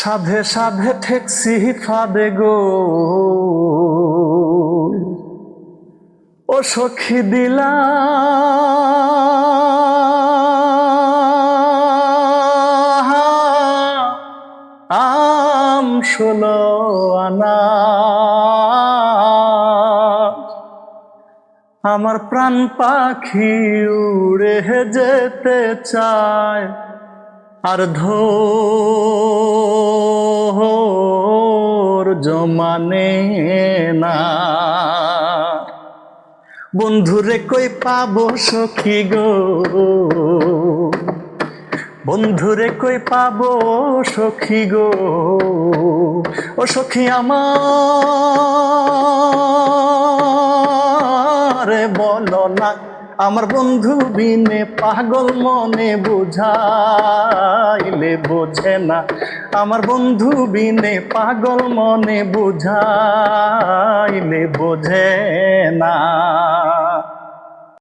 সাধে সাধে ঠেকছি ফাদে গো, ও সখী দিলা আম 16 আনা। আমার প্রাণ পাখি উড়ে যেতে চায়, আর ধৈর্য মানে না। বন্ধুরে কই পাবো সখী গো, বন্ধুরে কই পাবো সখী গো, ও সখী আমার বলো না। আমার বন্ধু বিনে পাগল মনে বুঝাইলে বোঝে না। আমার বন্ধু বিনে পাগল মনে বুঝাইলে বোঝে না।